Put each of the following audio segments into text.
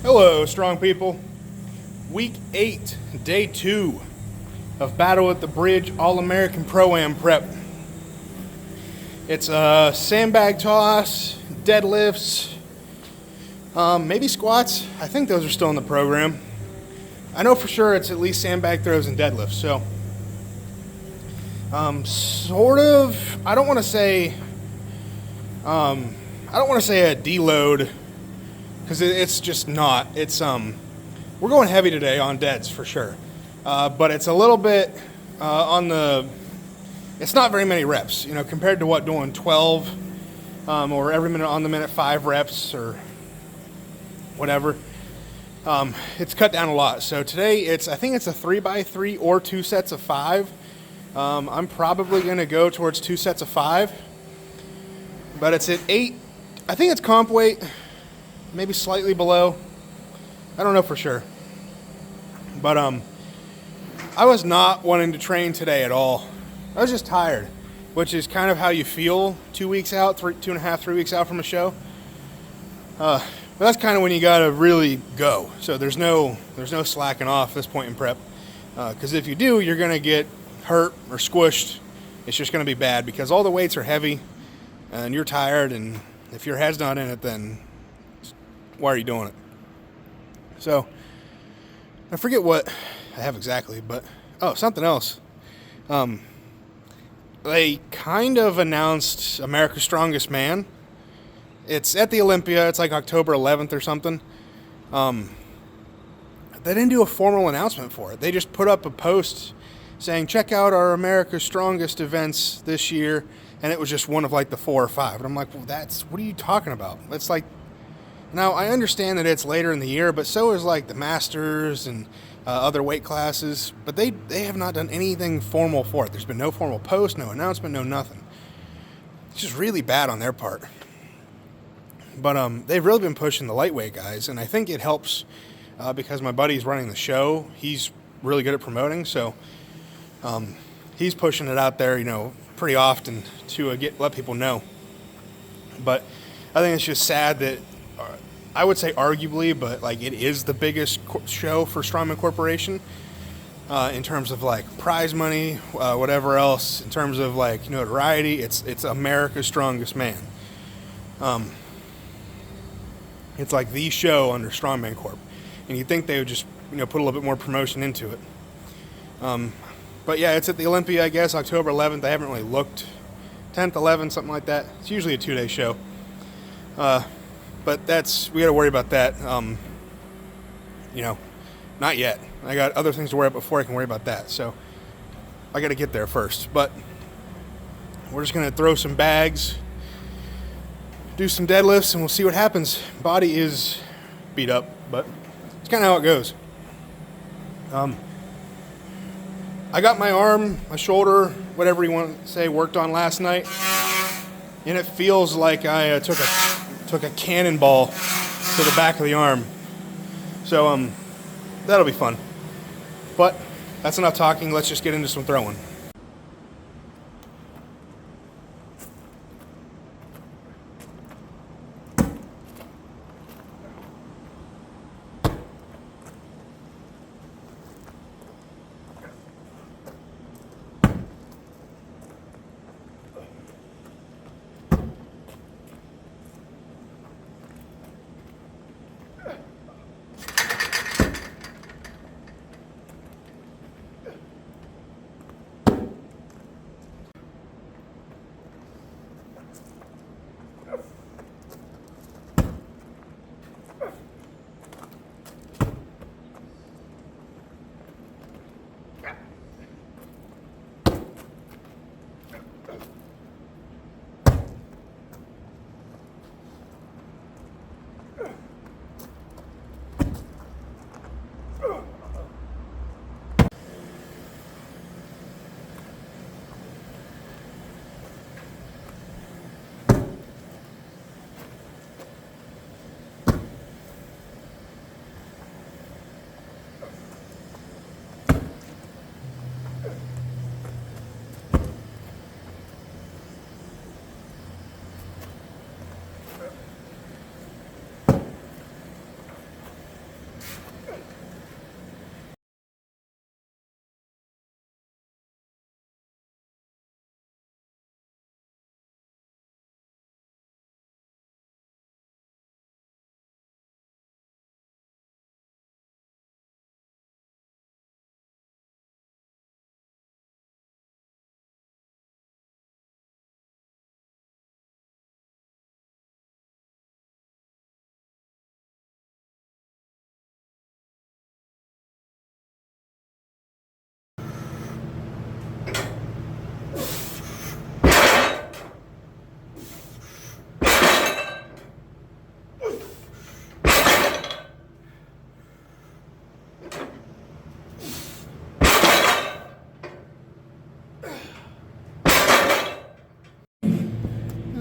Hello, strong people. Week 8, day 2 of Battle at the Bridge All-American Pro-Am prep. It's a sandbag toss, deadlifts, maybe squats. I think those are still in the program. I know for sure it's at least sandbag throws and deadlifts. So, sort of. I don't want to say a deload. Because it's just not. It's we're going heavy today on deads for sure, but it's a little bit on the. It's not very many reps, compared to what doing 12 or every minute on the minute 5 reps or whatever. It's cut down a lot. So today I think it's a 3x3 or 2 sets of 5. I'm probably going to go towards 2 sets of 5, but it's at 8. I think it's comp weight. Maybe slightly below. I don't know for sure. But I was not wanting to train today at all. I was just tired, which is kind of how you feel 2 weeks out, 2.5, 3 weeks out from a show. But that's kind of when you gotta really go. So there's no slacking off at this point in prep. Because if you do, you're gonna get hurt or squished. It's just gonna be bad because all the weights are heavy, and you're tired. And if your head's not in it, then why are you doing it? So, I forget what I have exactly, but, something else. They kind of announced America's Strongest Man. It's at the Olympia. It's like October 11th or something. They didn't do a formal announcement for it. They just put up a post saying, check out our America's Strongest events this year. And it was just one of like the 4 or 5. And I'm like, well, what are you talking about? That's like, now, I understand that it's later in the year, but so is like the Masters and other weight classes. But they have not done anything formal for it. There's been no formal post, no announcement, no nothing. It's just really bad on their part. But they've really been pushing the lightweight guys, and I think it helps because my buddy's running the show. He's really good at promoting, so he's pushing it out there, pretty often to let people know. But I think it's just sad that. I would say arguably, but like it is the biggest show for Strongman Corporation in terms of like prize money, whatever else. In terms of like notoriety, it's America's Strongest Man. It's like the show under Strongman Corp, and you'd think they would just put a little bit more promotion into it. But yeah, it's at the Olympia, I guess, October 11th. I haven't really looked. 10th, 11th, something like that. It's usually a 2-day show. But we got to worry about that. Not yet. I got other things to worry about before I can worry about that. So I got to get there first. But we're just going to throw some bags, do some deadlifts, and we'll see what happens. Body is beat up, but it's kind of how it goes. I got my arm, my shoulder, whatever you want to say, worked on last night, and it feels like I took a cannonball to the back of the arm. So that'll be fun. But that's enough talking. Let's just get into some throwing.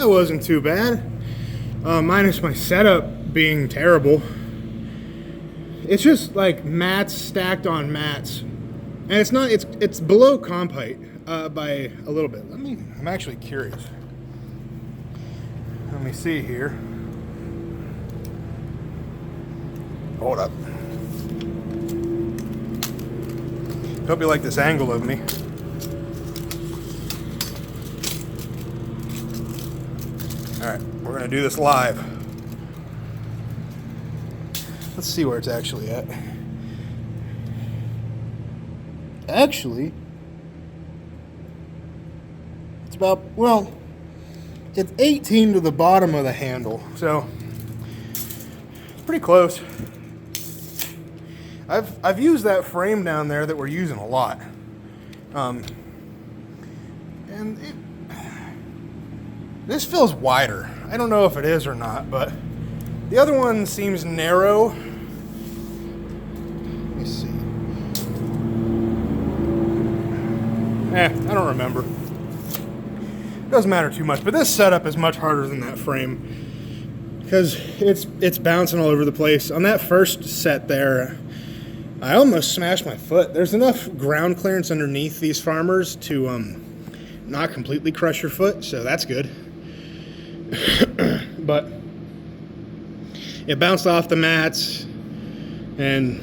That wasn't too bad. Minus my setup being terrible. It's just like mats stacked on mats. And it's not, it's below comp height by a little bit. I'm actually curious. Let me see here. Hold up. Hope you like this angle of me. Alright, we're gonna do this live. Let's see where it's actually at. Actually, it's about, well, it's 18 to the bottom of the handle, so it's pretty close. I've used that frame down there that we're using a lot, this feels wider. I don't know if it is or not, but the other one seems narrow. Let me see. I don't remember. It doesn't matter too much, but this setup is much harder than that frame because it's bouncing all over the place. On that first set there, I almost smashed my foot. There's enough ground clearance underneath these farmers to not completely crush your foot, so that's good. But it bounced off the mats and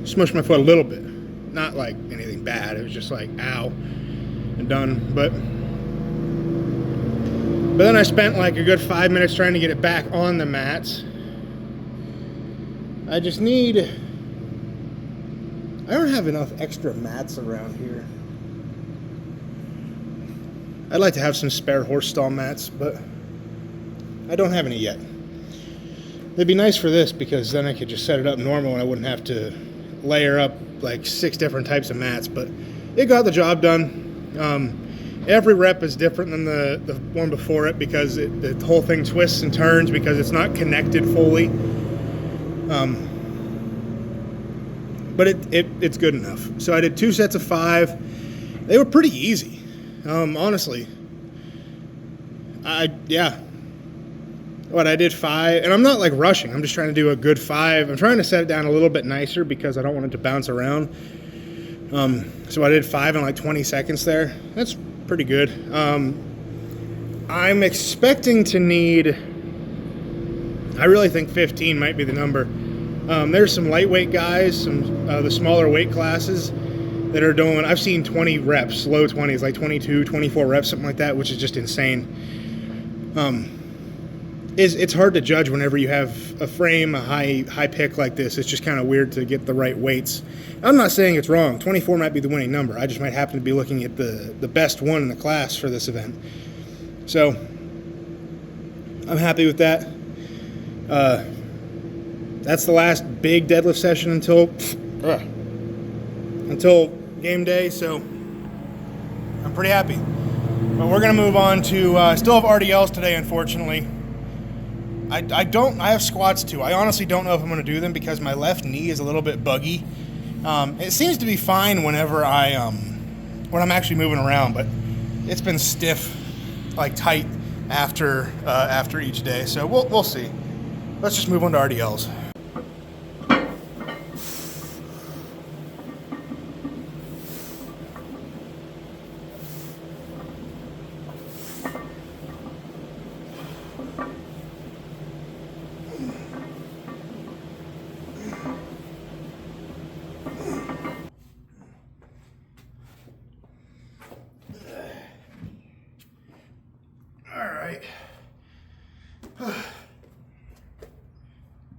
smushed my foot a little bit. Not like anything bad. It was just like, ow, and done. But then I spent like a good 5 minutes trying to get it back on the mats. I don't have enough extra mats around here. I'd like to have some spare horse stall mats, but I don't have any yet. It'd be nice for this because then I could just set it up normal and I wouldn't have to layer up like 6 different types of mats, but it got the job done. Every rep is different than the one before it because the whole thing twists and turns because it's not connected fully. But it's good enough. So I did 2 sets of 5. They were pretty easy, honestly. I did 5, and I'm not like rushing. I'm just trying to do a good 5. I'm trying to set it down a little bit nicer because I don't want it to bounce around. So I did 5 in like 20 seconds there. That's pretty good. I'm expecting to need, I really think 15 might be the number. There's some lightweight guys, some the smaller weight classes that are doing, I've seen 20 reps, low 20s, like 22, 24 reps, something like that, which is just insane. It's hard to judge whenever you have a frame, a high pick like this. It's just kind of weird to get the right weights. I'm not saying it's wrong. 24 might be the winning number. I just might happen to be looking at the best one in the class for this event. So I'm happy with that. That's the last big deadlift session until game day, so I'm pretty happy. But we're gonna move on to, I still have RDLs today, unfortunately. I have squats too. I honestly don't know if I'm gonna do them because my left knee is a little bit buggy. It seems to be fine whenever when I'm actually moving around, but it's been stiff, like tight after each day. So we'll see. Let's just move on to RDLs.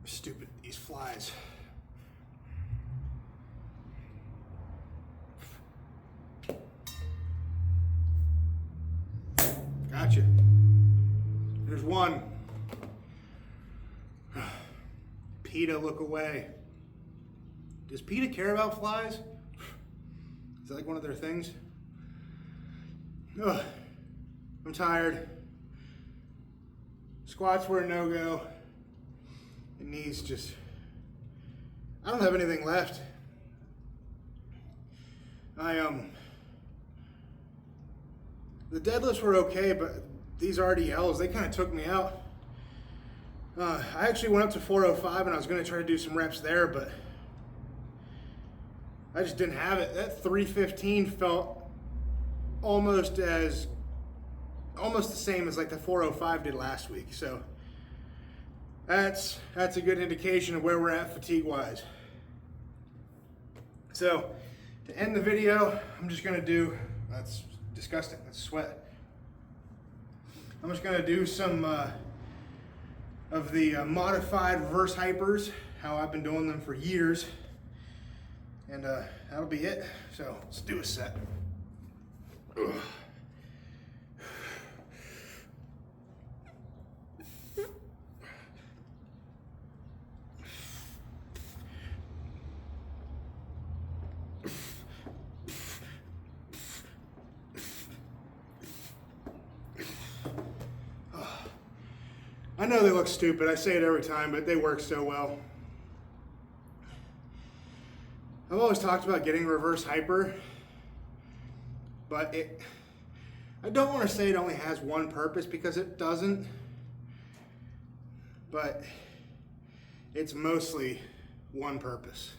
Stupid, these flies. Gotcha. There's one. PETA, look away. Does PETA care about flies? Is that like one of their things? Ugh. I'm tired. Squats were a no-go. And knees just, I don't have anything left. The deadlifts were okay, but these RDLs, they kind of took me out. I actually went up to 405 and I was going to try to do some reps there, but I just didn't have it. That 315 felt almost the same as like the 405 did last week. So that's a good indication of where we're at fatigue-wise. So to end the video, I'm just going to do, that's disgusting, that's sweat. I'm just going to do some of the modified reverse hypers, how I've been doing them for years. And that'll be it. So let's do a set. Ugh. I know they look stupid, I say it every time, but they work so well. I've always talked about getting reverse hyper, but I don't want to say it only has one purpose, because it doesn't, but it's mostly one purpose.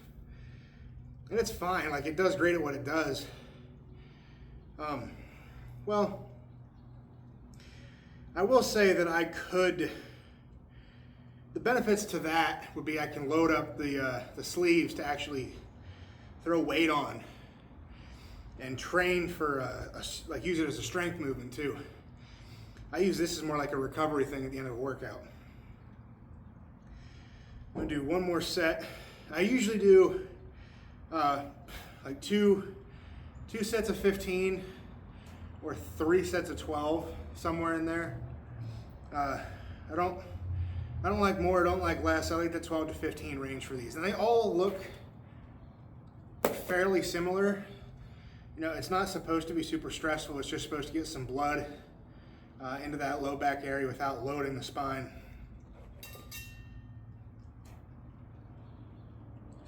And it's fine, like it does great at what it does. Well, I will say that the benefits to that would be I can load up the sleeves to actually throw weight on and train for like use it as a strength movement too. I use this as more like a recovery thing at the end of a workout. I'm gonna do one more set. I usually do like two sets of 15 or 3 sets of 12, somewhere in there. I don't like more, I don't like less. I like the 12 to 15 range for these. And they all look fairly similar. You know, it's not supposed to be super stressful. It's just supposed to get some blood into that low back area without loading the spine.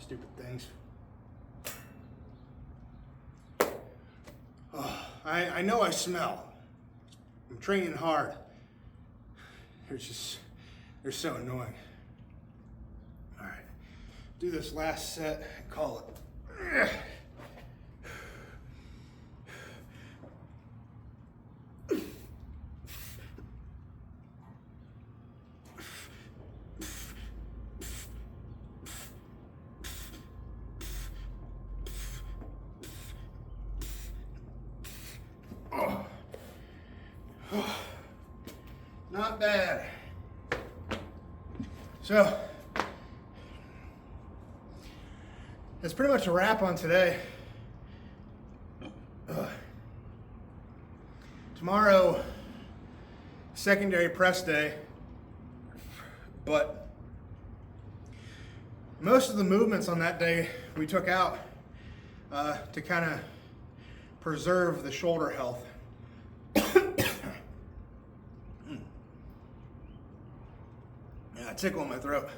Stupid things. Oh, I know I smell. I'm training hard. They're so annoying. All right, do this last set and call it. Not bad. So, that's pretty much a wrap on today. Tomorrow, secondary press day, but most of the movements on that day we took out to kind of preserve the shoulder health. Tickle in my throat.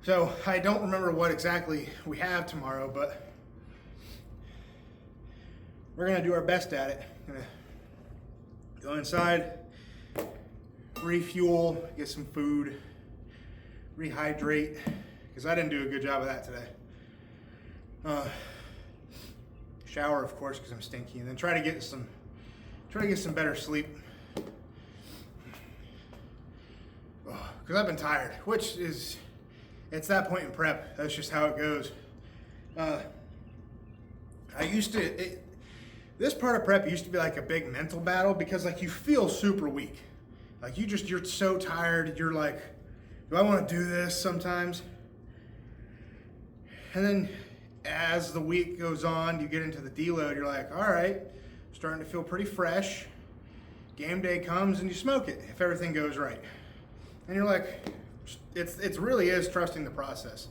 So I don't remember what exactly we have tomorrow, but we're gonna do our best at it. Gonna go inside, refuel, get some food, rehydrate, because I didn't do a good job of that today. Shower, of course, because I'm stinky, and then try to get some better sleep. Because I've been tired, which is, it's that point in prep. That's just how it goes. This part of prep used to be like a big mental battle, because like you feel super weak. Like you're so tired. You're like, do I want to do this sometimes? And then as the week goes on, you get into the deload, you're like, all right, starting to feel pretty fresh. Game day comes and you smoke it if everything goes right. And you're like, it really is trusting the process.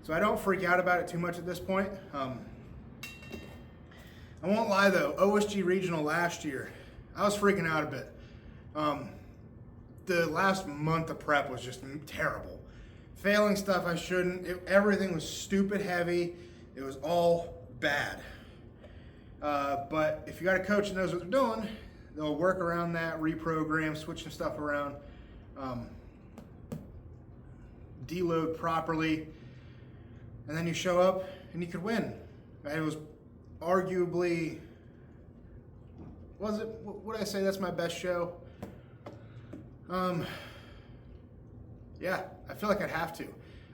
So I don't freak out about it too much at this point. I won't lie though, OSG Regional last year, I was freaking out a bit. The last month of prep was just terrible. Failing stuff I shouldn't, everything was stupid heavy. It was all bad. But if you got a coach that knows what they're doing, they'll work around that, reprogram, switching stuff around, deload properly, and then you show up and you could win. It was arguably, would I say that's my best show? Yeah, I feel like I'd have to.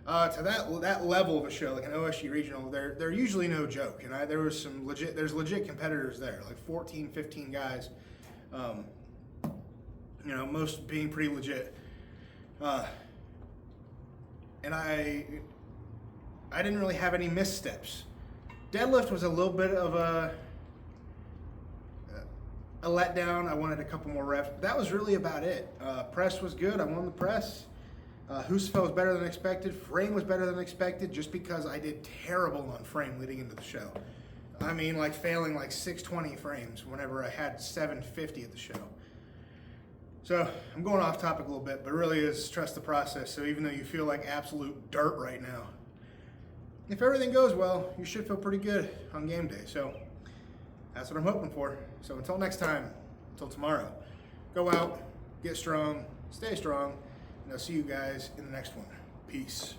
To that level of a show, like an OSU regional, they're usually no joke. And there's legit competitors there, like 14, 15 guys. Most being pretty legit. And I didn't really have any missteps. Deadlift was a little bit of a letdown. I wanted a couple more reps. But that was really about it. Press was good. I won the press. Husafel was better than expected. Frame was better than expected just because I did terrible on frame leading into the show. I mean, like failing like 620 frames whenever I had 750 at the show. So I'm going off topic a little bit, but it really is trust the process. So even though you feel like absolute dirt right now, if everything goes well, you should feel pretty good on game day. So that's what I'm hoping for. So until next time, until tomorrow, go out, get strong, stay strong, and I'll see you guys in the next one. Peace.